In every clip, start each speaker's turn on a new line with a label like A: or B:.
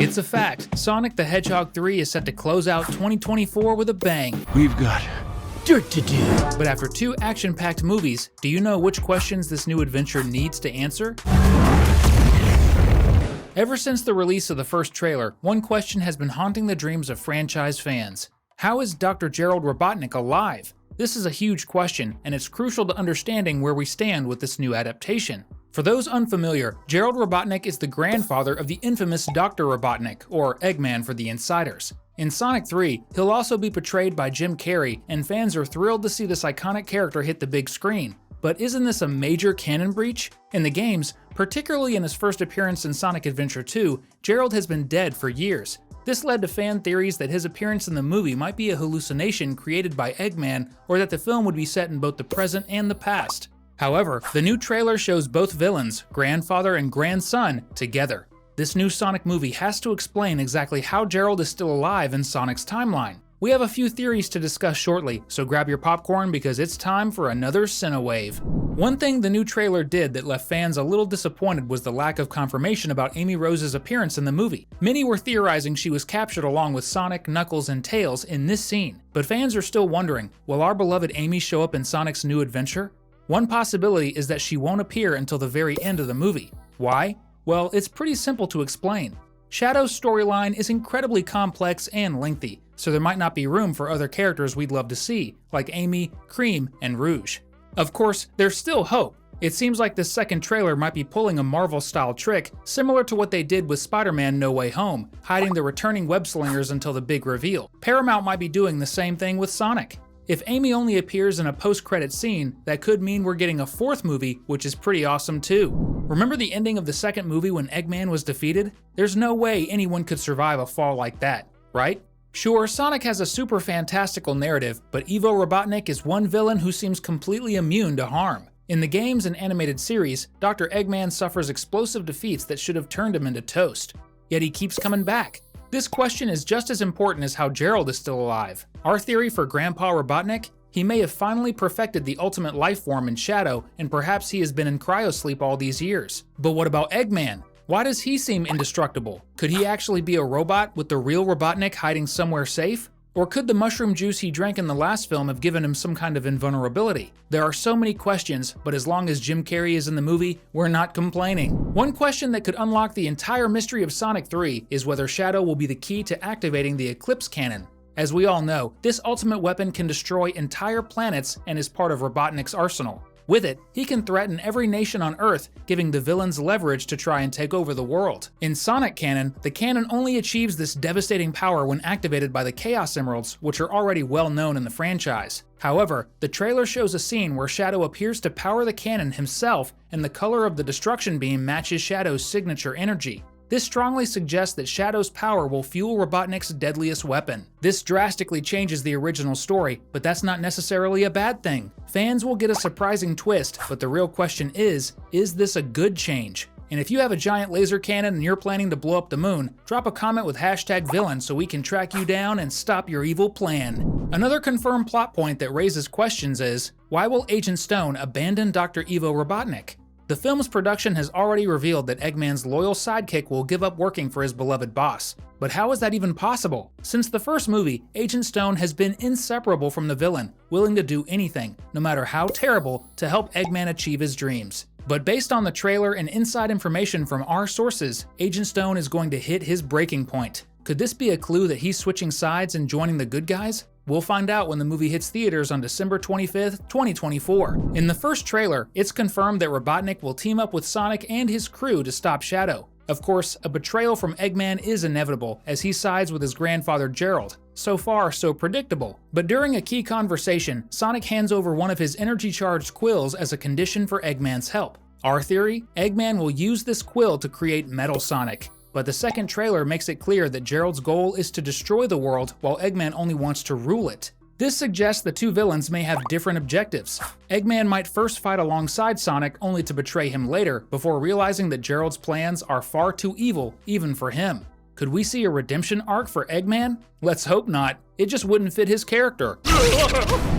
A: It's a fact, Sonic the Hedgehog 3 is set to close out 2024 with a bang.
B: We've got dirt to do.
A: But after 2 action-packed movies, do you know which questions this new adventure needs to answer? Ever since the release of the first trailer, one question has been haunting the dreams of franchise fans. How is Dr. Gerald Robotnik alive? This is a huge question, and it's crucial to understanding where we stand with this new adaptation. For those unfamiliar, Gerald Robotnik is the grandfather of the infamous Dr. Robotnik, or Eggman for the insiders. In Sonic 3, he'll also be portrayed by Jim Carrey, and fans are thrilled to see this iconic character hit the big screen. But isn't this a major canon breach? In the games, particularly in his first appearance in Sonic Adventure 2, Gerald has been dead for years. This led to fan theories that his appearance in the movie might be a hallucination created by Eggman, or that the film would be set in both the present and the past. However, the new trailer shows both villains, grandfather and grandson, together. This new Sonic movie has to explain exactly how Gerald is still alive in Sonic's timeline. We have a few theories to discuss shortly, so grab your popcorn because it's time for another Cinewave. One thing the new trailer did that left fans a little disappointed was the lack of confirmation about Amy Rose's appearance in the movie. Many were theorizing she was captured along with Sonic, Knuckles, and Tails in this scene, but fans are still wondering, will our beloved Amy show up in Sonic's new adventure? One possibility is that she won't appear until the very end of the movie. Why? Well, it's pretty simple to explain. Shadow's storyline is incredibly complex and lengthy, so there might not be room for other characters we'd love to see, like Amy, Cream, and Rouge. Of course, there's still hope. It seems like this second trailer might be pulling a Marvel-style trick, similar to what they did with Spider-Man No Way Home, hiding the returning web-slingers until the big reveal. Paramount might be doing the same thing with Sonic. If Amy only appears in a post-credit scene, that could mean we're getting a 4th movie, which is pretty awesome too. Remember the ending of the second movie when Eggman was defeated? There's no way anyone could survive a fall like that, right? Sure, Sonic has a super fantastical narrative, but Ivo Robotnik is one villain who seems completely immune to harm. In the games and animated series, Dr. Eggman suffers explosive defeats that should have turned him into toast. Yet he keeps coming back. This question is just as important as how Gerald is still alive. Our theory for Grandpa Robotnik? He may have finally perfected the ultimate life form in Shadow, and perhaps he has been in cryosleep all these years. But what about Eggman? Why does he seem indestructible? Could he actually be a robot with the real Robotnik hiding somewhere safe? Or could the mushroom juice he drank in the last film have given him some kind of invulnerability? There are so many questions, but as long as Jim Carrey is in the movie, we're not complaining. One question that could unlock the entire mystery of Sonic 3 is whether Shadow will be the key to activating the Eclipse Cannon. As we all know, this ultimate weapon can destroy entire planets and is part of Robotnik's arsenal. With it, he can threaten every nation on Earth, giving the villains leverage to try and take over the world. In Sonic canon, the cannon only achieves this devastating power when activated by the Chaos Emeralds, which are already well known in the franchise. However, the trailer shows a scene where Shadow appears to power the cannon himself, and the color of the destruction beam matches Shadow's signature energy. This strongly suggests that Shadow's power will fuel Robotnik's deadliest weapon. This drastically changes the original story, but that's not necessarily a bad thing. Fans will get a surprising twist, but the real question is this a good change? And if you have a giant laser cannon and you're planning to blow up the moon, drop a comment with #villain so we can track you down and stop your evil plan. Another confirmed plot point that raises questions is, why will Agent Stone abandon Dr. Ivo Robotnik? The film's production has already revealed that Eggman's loyal sidekick will give up working for his beloved boss. But how is that even possible? Since the first movie, Agent Stone has been inseparable from the villain, willing to do anything, no matter how terrible, to help Eggman achieve his dreams. But based on the trailer and inside information from our sources, Agent Stone is going to hit his breaking point. Could this be a clue that he's switching sides and joining the good guys? We'll find out when the movie hits theaters on December 25th, 2024. In the first trailer, it's confirmed that Robotnik will team up with Sonic and his crew to stop Shadow. Of course, a betrayal from Eggman is inevitable, as he sides with his grandfather Gerald. So far, so predictable. But during a key conversation, Sonic hands over one of his energy-charged quills as a condition for Eggman's help. Our theory? Eggman will use this quill to create Metal Sonic. But the second trailer makes it clear that Gerald's goal is to destroy the world, while Eggman only wants to rule it. This suggests the two villains may have different objectives. Eggman might first fight alongside Sonic only to betray him later, before realizing that Gerald's plans are far too evil, even for him. Could we see a redemption arc for Eggman? Let's hope not. It just wouldn't fit his character.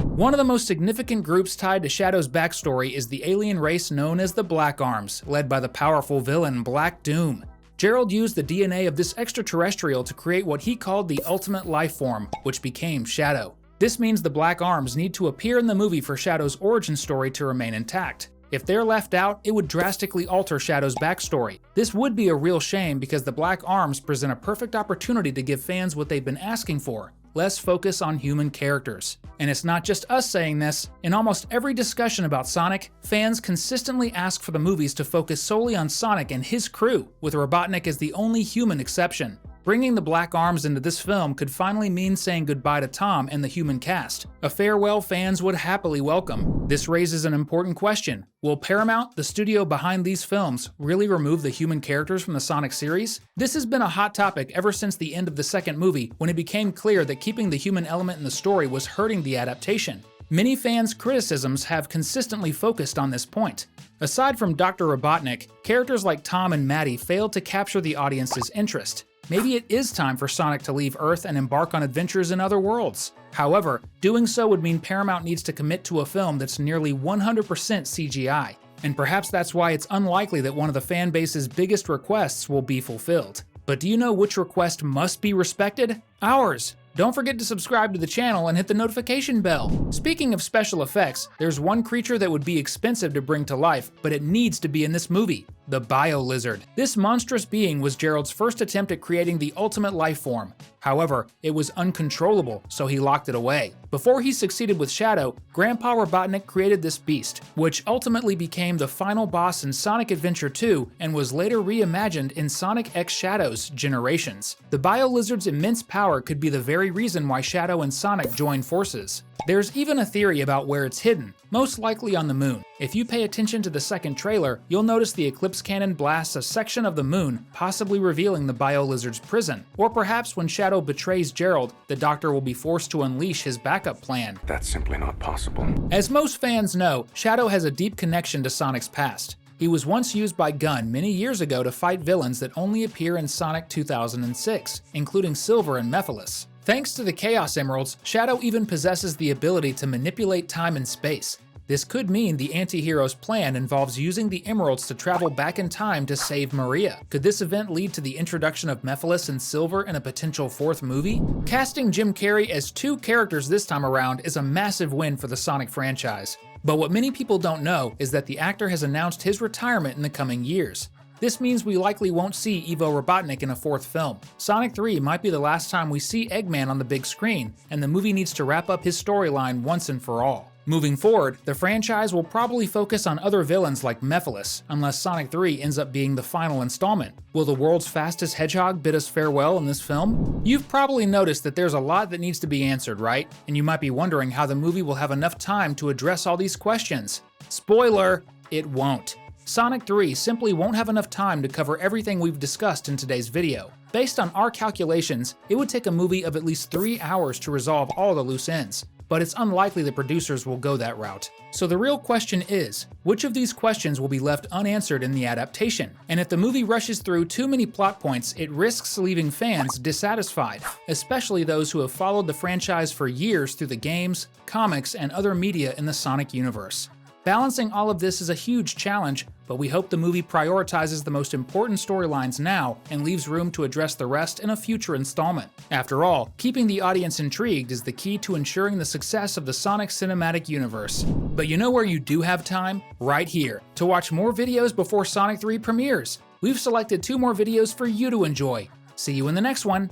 A: One of the most significant groups tied to Shadow's backstory is the alien race known as the Black Arms, led by the powerful villain Black Doom. Gerald used the DNA of this extraterrestrial to create what he called the ultimate life form, which became Shadow. This means the Black Arms need to appear in the movie for Shadow's origin story to remain intact. If they're left out, it would drastically alter Shadow's backstory. This would be a real shame because the Black Arms present a perfect opportunity to give fans what they've been asking for: less focus on human characters. And it's not just us saying this. In almost every discussion about Sonic, fans consistently ask for the movies to focus solely on Sonic and his crew, with Robotnik as the only human exception. Bringing the Black Arms into this film could finally mean saying goodbye to Tom and the human cast, a farewell fans would happily welcome. This raises an important question. Will Paramount, the studio behind these films, really remove the human characters from the Sonic series? This has been a hot topic ever since the end of the second movie, when it became clear that keeping the human element in the story was hurting the adaptation. Many fans' criticisms have consistently focused on this point. Aside from Dr. Robotnik, characters like Tom and Maddie failed to capture the audience's interest. Maybe it is time for Sonic to leave Earth and embark on adventures in other worlds. However, doing so would mean Paramount needs to commit to a film that's nearly 100% CGI, and perhaps that's why it's unlikely that one of the fan base's biggest requests will be fulfilled. But do you know which request must be respected? Ours! Don't forget to subscribe to the channel and hit the notification bell. Speaking of special effects, there's one creature that would be expensive to bring to life, but it needs to be in this movie: the Bio-Lizard. This monstrous being was Gerald's first attempt at creating the ultimate life form. However, it was uncontrollable, so he locked it away. Before he succeeded with Shadow, Grandpa Robotnik created this beast, which ultimately became the final boss in Sonic Adventure 2 and was later reimagined in Sonic X Shadow's Generations. The Bio-Lizard's immense power could be the very reason why Shadow and Sonic join forces. There's even a theory about where it's hidden, most likely on the moon. If you pay attention to the second trailer, you'll notice the Eclipse Cannon blasts a section of the moon, possibly revealing the Bio-Lizard's prison. Or perhaps when Shadow betrays Gerald, the Doctor will be forced to unleash his backup plan.
C: That's simply not possible.
A: As most fans know, Shadow has a deep connection to Sonic's past. He was once used by Gunn many years ago to fight villains that only appear in Sonic 2006, including Silver and Mephiles. Thanks to the Chaos Emeralds, Shadow even possesses the ability to manipulate time and space. This could mean the anti-hero's plan involves using the emeralds to travel back in time to save Maria. Could this event lead to the introduction of Mephiles and Silver in a potential fourth movie? Casting Jim Carrey as two characters this time around is a massive win for the Sonic franchise. But what many people don't know is that the actor has announced his retirement in the coming years. This means we likely won't see Ivo Robotnik in a fourth film. Sonic 3 might be the last time we see Eggman on the big screen, and the movie needs to wrap up his storyline once and for all. Moving forward, the franchise will probably focus on other villains like Mephiles, unless Sonic 3 ends up being the final installment. Will the world's fastest hedgehog bid us farewell in this film? You've probably noticed that there's a lot that needs to be answered, right? And you might be wondering how the movie will have enough time to address all these questions. Spoiler, it won't. Sonic 3 simply won't have enough time to cover everything we've discussed in today's video. Based on our calculations, it would take a movie of at least 3 hours to resolve all the loose ends. But it's unlikely the producers will go that route. So the real question is, which of these questions will be left unanswered in the adaptation? And if the movie rushes through too many plot points, it risks leaving fans dissatisfied, especially those who have followed the franchise for years through the games, comics, and other media in the Sonic universe. Balancing all of this is a huge challenge, but we hope the movie prioritizes the most important storylines now and leaves room to address the rest in a future installment. After all, keeping the audience intrigued is the key to ensuring the success of the Sonic cinematic universe. But you know where you do have time? Right here, to watch more videos before Sonic 3 premieres. We've selected 2 more videos for you to enjoy. See you in the next one.